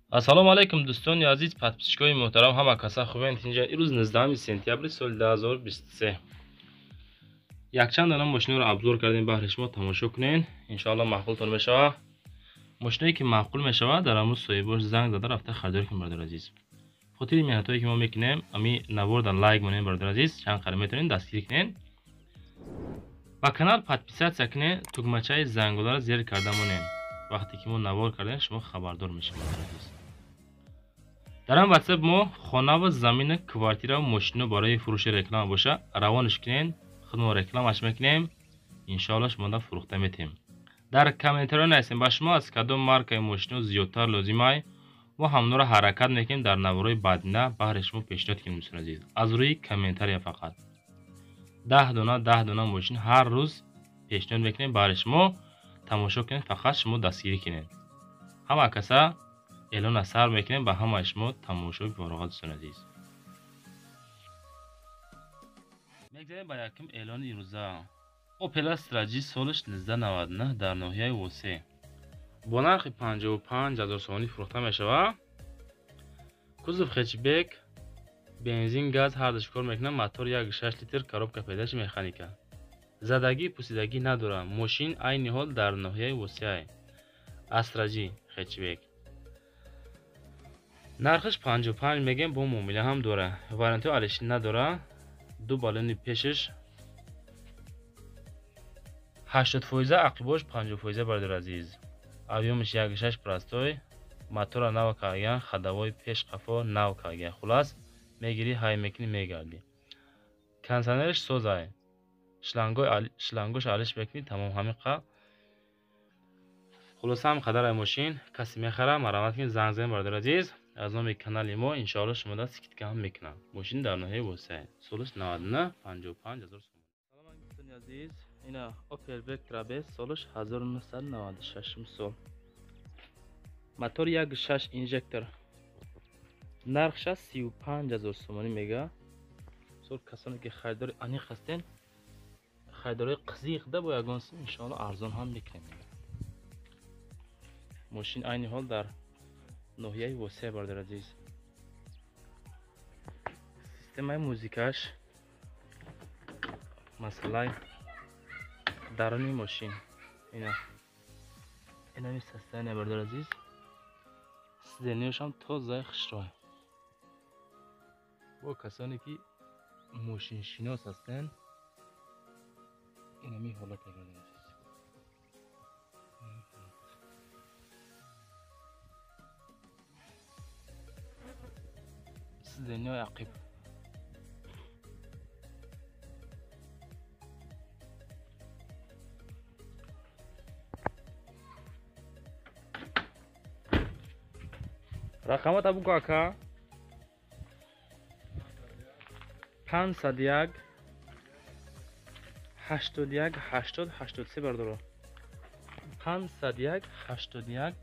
ассалому алайкум дӯстони азиз, подписчикои муҳтарам, ҳама каса хубанд. Инҷа ирӯз 19 сентябри соли 2023 якчанд дона мошинро обзор кардем, баҳри шумо тамошо кунед. иншоалло маъқултон мешавад. мошиное ки маъқул мешавад дар амрӯз соҳибош занг зада рафта харидор кунед бародари азиз. хотири меҳнатое ки мо мекунем, ами наворда лайк монем бародари азиз, чанд қадам метавонед дастгирӣ кунед. ба канал подписатсия кунед, тугмачаи зангуларо зер карда монед. вақте ки мо навор кардем, шумо хабардор мешавед бародари азиз. дар ин ватсап мо хона ва замина, квартира ва мошино барои фурӯши реклама боша равонаш кунед, худмо рекламаш мекунем, иншоалло шумода фурӯхта метем. дар комментариё нависем ба шумо аз кадом маркаи мошино зиёдтар лозимай, мо ҳамонро ҳаракат мекунем дар навораи баъдина баҳри шумо пешниҳод кунем. дӯстони азиз, аз рӯи комментария фақат 10 дона мошин ҳар рӯз пешниҳод мекунем баҳри шумо тамошо кунед, фақат шумо дастгирӣ кунед. ҳама каса эълона сар мекунем ба ҳамаи шумо тамошои фороғат. дӯстони азиз, мегзарем ба якум эълони имрӯза. Opel Astra G солиш 1999 дар ноҳияи Восе бо нархи 55,000 сомонӣ фурӯхта мешавад. кузов хэтчбек, бензин, газ ҳар ду кор мекунад. мотор 1.6 литр, коробка педаши механика. задагӣ пусидагӣ надорад. мошин айни ҳол дар ноҳияи Восе. Astra G хэтчбек нархиш 55 мегем, бо муомила ҳам дора. варианти алиши надора. ду балони пешаш 80%, ақибош 50%. бардор азиз, авёмиш 1.6 простой, мотора нав кардан, хадавои пеш қафо нав кардан. хулас мегири ҳай мекини мегарди. кондитсионериш созай, шлангош алиш мекини, тамом ҳамин қа. хулоса ҳам қадараи мошин каси мехара марамат кини занг занед бардор азиз. аз номи канали мо иншоалло шумо да скидка ҳам мекунам. мошин дар ноҳияи Восе, солиш 99, 55,000 сомон. салом дӯстони азиз, ина Opel Vectra B солиш 1996 сол. мотор 1.6 инжектор, нархша 35,000 сомонӣ мега. сол касоне ки харидори аниқ ҳастен, харидори қизиқ да бо ягон сум иншоалло арзон ҳам мекунем. мошин айни ҳол дар ноҳияи Восе бардор азиз. системаи музикаш, масъалаи даруни мошин, инами состояния бардор азиз. сиденияшам тозаи хушрой. бо касоне ки мошиншинос ҳастанд, инами ҳолат бардор азиз. сиденияи ақиб, рақамата бугу ака 501 81 80 83 бардоро. 501 81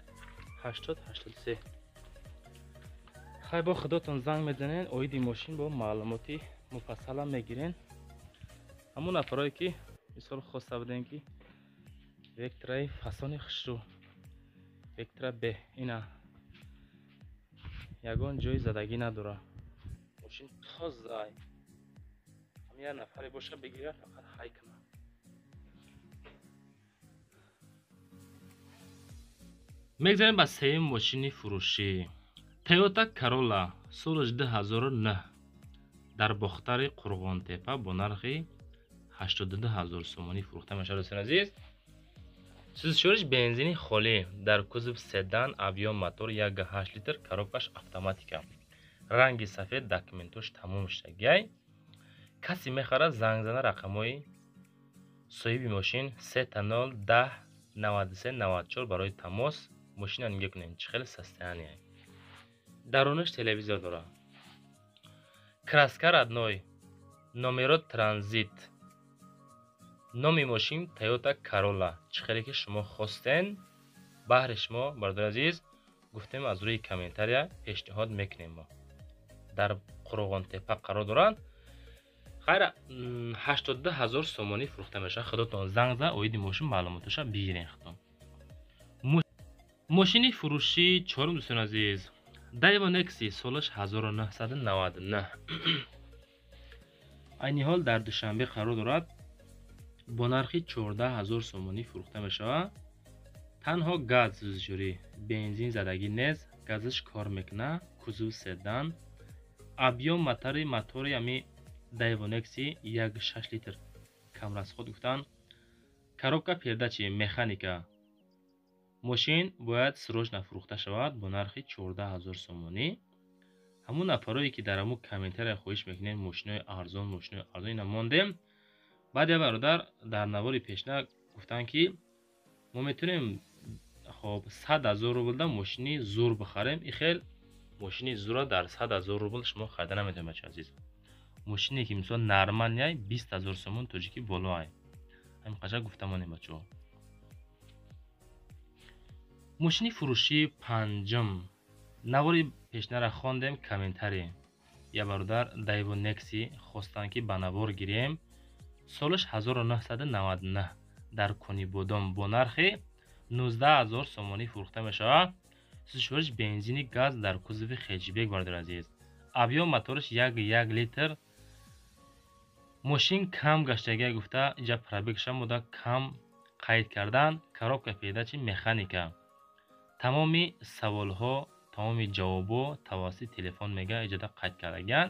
80 83. хай бо худотон занг мезанен, оиди мошин бо маълумоти муфассала мегирен. ҳамон нафарое ки мисол хоста буден ки Vectra фасони хушрӯ, Vectra B, ина ягон ҷои задагӣ надора. мошин тозай. ҳам як нафаре боша бигира, фақат ҳай кана. мегзарем ба сеюм мошини фурӯшӣ. Toyota Corolla солиш 2009 дар бохтари Қурғонтепа бо нархи 82,000 сомонӣ фурӯхта мешавад. дӯстони азиз, сӯзишвориш бензини холӣ, дар кузов седан, авион, мотор 1.8 литр, коробкаш автоматика, ранги сафед, документош тамом шудагиай. каси мехара занг зана рақамои соҳиби мошин 30 10 93 94 барои тамос. мошина нига кунем чӣ хел состояния. дарунаш телевизор дора. краска родной, номерот транзит. номи мошин Toyota Corolla. чӣ хеле ки шумо хостен баҳри шумо бардор азиз, гуфтем аз рӯи комментария пешниҳод мекунем. мо дар Қурғонтепа қарор доранд. хайра 82,000 сомонӣ фурӯхта мешавад. худотон занг зад, оиди мошин маълумоташа бигирен. худтон ماشین فروشی چهارم دوستان عزیز، دایوان اکسی سالش 1999. عین حال در دوشنبه قرار دارد با نرخ 14000 سومانی فروخته می شود. تنها گاز سوزشوری بنزین زدگی نیز گازش کار میکنه. کوزو سدان ابیوم موتوری امی دایوان اکسی 1.6 لیتر камра's худ гуфтанд коробка передачи механика. ماشین باید срочно фурӯхта шавад бо нархи 14000 сомонӣ. ҳамон нафарое ки дар ҳамон комментария хоҳиш мекунед мошинои арзон ина мондем. баъд я бародар дар навори пешна гуфтанд ки мо метавонем хоб 100,000 рубл мошини зур бихарем. и хел мошини зура дар 100,000 рубл шумо харида наметавонед бача азиз. мошине ки мисол нарман 20,000 сомон тоҷики боло ай. ҳамин қашак гуфтамонем бачаҳо. мошини фурӯшии панҷум навори пешнара хондем комментарий. я бародар дайвон некси хостанд ки ба навор гирем. солаш 1999 дар кони бодом бо нархи 19000 сомонӣ фурӯхта мешавад. сӯзишвориш бензини газ дар кузови хеҷибек бародар азиз. абём моториш 1 литр. мошин кам гаштагия гуфта иҷа пробегша мода кам қайд кардан. коробка передачи механика. тамоми саволҳо тамоми ҷавобо тавассути телефон мега иҷода қайд кардаган.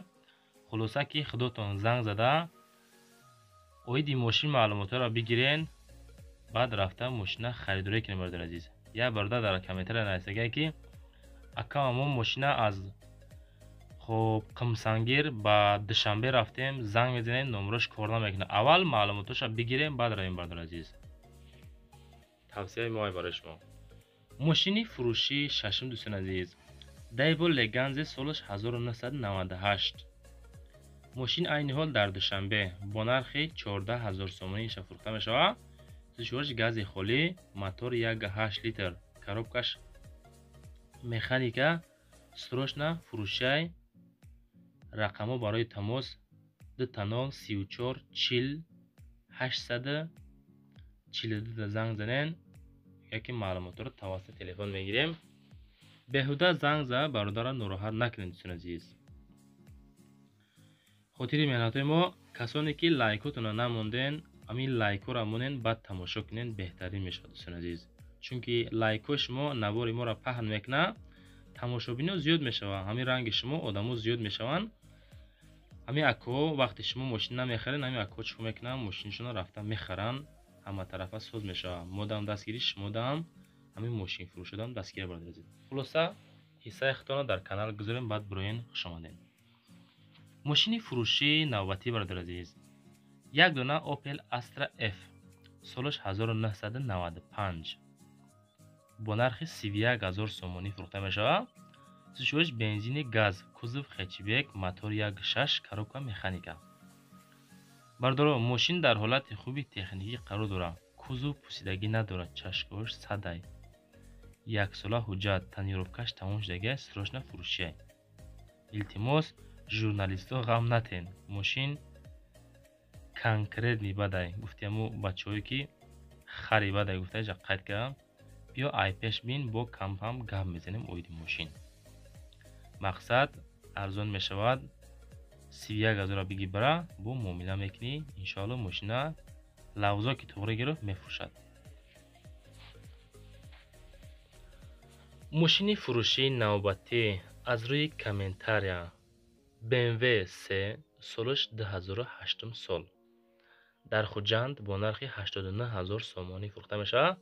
хулоса ки худотон занг зада оиди мошин маълумотаро бигирен, баъд рафта мошина харидорӣ кунем бародар азиз. я бародар дар комментария нависагия ки акама мо мошина аз хоб қимсангир ба душанбе рафтем, занг мезанем, номерош кор намекунад. аввал маълумоташа бигирем, баъд равем бародар азиз. тавсияи мо барои шумо. мошини фурӯши шашум дӯстон азиз, дайво леганзе солаш 1998. мошин айни ҳол дар душанбе бо нархи 14000 сомонӣ фурӯхта мешавад. сӯзишвориш гази холӣ, мотор 1.8 литр, коробкаш механика. срочно фурӯшай. рақамо барои тамос 20 34 40 842 занг занен. яке маълумотро тавассути телефон мегирем. беҳуда занг зад бародара нороҳат накунед дӯстон азиз. хотири меҳнатҳои мо касоне ки лайкотона намонден, ҳамин лайкора монен баъд тамошо кунен беҳтарин мешавад дӯстон азиз. чунки лайкои шумо навори моро паҳн мекунад, тамошобино зиёд мешавад, ҳамин ранги шумо одамо зиёд мешаванд. ҳамин акоҳо вақте шумо мошин намехаред, ҳамин акоҳо чӣ мекунанд, мошиншонро рафта мехаранд, ҳаматарафа соз мешавад. модам дастгирӣ, шумодам ҳамин мошин фурӯшодам дастгирӣ бародар азиз. хулоса ҳиссаи худтонро дар канал гузорем, баъд бироен хушомадед. мошини фурӯшии навбатӣ бародар азиз, як дона Opel Astra F солаш 1995 бо нархи 31000 сомонӣ фурӯхта мешавад. сӯзишвориш бензини газ, кузов хечбек, мотор 1.6, коробка механика. бардоро мошин дар ҳолати хуби техникӣ қарор дорад. кузов пусидагӣ надорад, чашкош садай, яксола ҳуҷҷат, тонировкаш тамом шудагиаш. срочно фурӯшиай. илтимос журналистҳо ғам натен, мошин конкретни бадай гуфтему бачаҳое ки хари бадай гуфта иҷа қайд кардам. биё айпеш бин бо кампам гап мезанем оиди мошин. мақсад арзон мешавад. 31000 биги бара бо муомила мекунӣ. иншоалло мошина лавзо ки тоғри гирифт мефурӯшад. мошини фурӯшии навбатӣ аз рӯи комментария BMW 3 солаш 2008 сол дар хуҷанд бо нархи 89000 сомонӣ фурӯхта мешавад.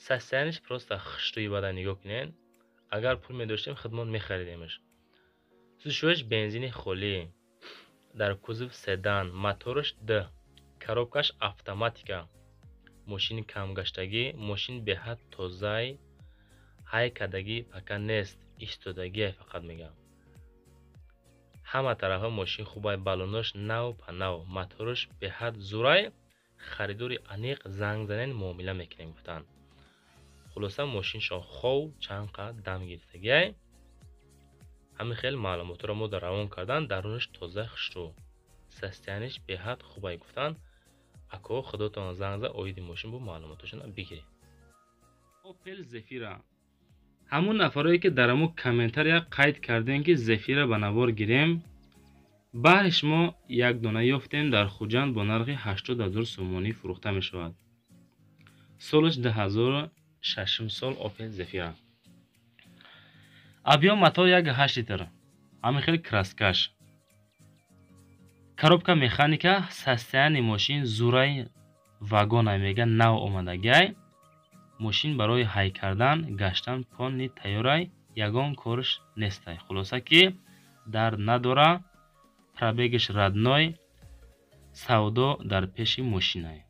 состояниш просто хуштӯи бадай нигоҳ кунед. агар пул медоштем хидмат мехаридемш. сӯзишвориш бензини холӣ, дар кузов седан, моториш D, коробкаш автоматика. мошини камгаштагӣ, мошин беҳад тозаи, ҳайкадагӣ пака нест, истодагие фақат мегам. ҳама тарафа мошин хубай, балонош нав па нав, моториш беҳад зурай. харидори аниқ занг занен, муомила мекунем гуфтанд. хулоса мошиншон хов чанд қад дам гирифтагиай. ҳамин хел маълумотро мо дар равон кардан. даруниш тоза хушту, состояниш беҳад хубай гуфтанд. акоҳо худотон занг зад, оиди мошин бо маълумотошона бигиред. Opel Zafira همون نفرایی که در امو کامنتر یک قید کردین که زفیر به نوار گیریم، بهر شما یک دانه یافتیم در خوجند با نرخ 80,000 سومانی فروخته می شود. سالش 2006 سال اوپل زفیره. объем мотор як 8 литр. همین خیلی краскаш. коробка механика, состояние машин зурай вагона мега нав омадагай. машин барои ҳай кардан, гаштан понни тайёрай, ягон корш нестай. хулоса ки дар надора, пробегиш радной, савдо дар пеши машинай.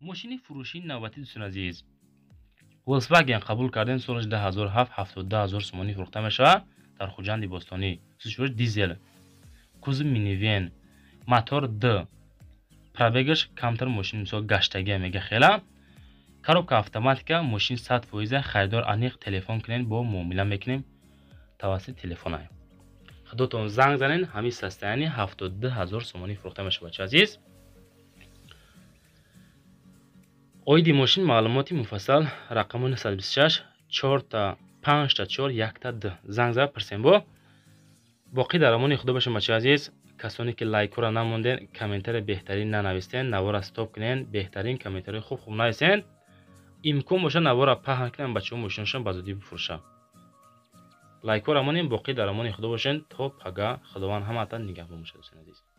машини фурӯшии навбатӣ дӯстон азиз, Volkswagen қабул кардем солаш 2007 72000 сомонӣ фурӯхта мешавад дар хуҷанди бостонӣ. сӯзишвори дизел, кузов минивен, мотор Д, пробегаш камтар машин мисол гаштагия мега хела, коробка автоматика, машин 100% харидор аниқ телефон кунен бо муомила мекунем тавассути телефонай. худотон занг занен, ҳамин состояние 72000 сомонӣ фурӯхта мешавад. чӣ азиз? оиди машин маълумоти муфассал рақамони 926 4 5 4 1 2 занг зад пурсем. боқӣ дар амони худо бошем. бачаи азиз, касоне ки лайкора намонден, комментари беҳтарин нанавистен, навора стоп кунен, беҳтарин комментари хуб нависен, имкон боша навора паҳн кунен, бачаҳо мошинашон ба зудӣ бифурӯшанд. лайкора намонен, боқӣ дар амони худо бошен то пага. худованд ҳамаатон нигаҳбон бошад.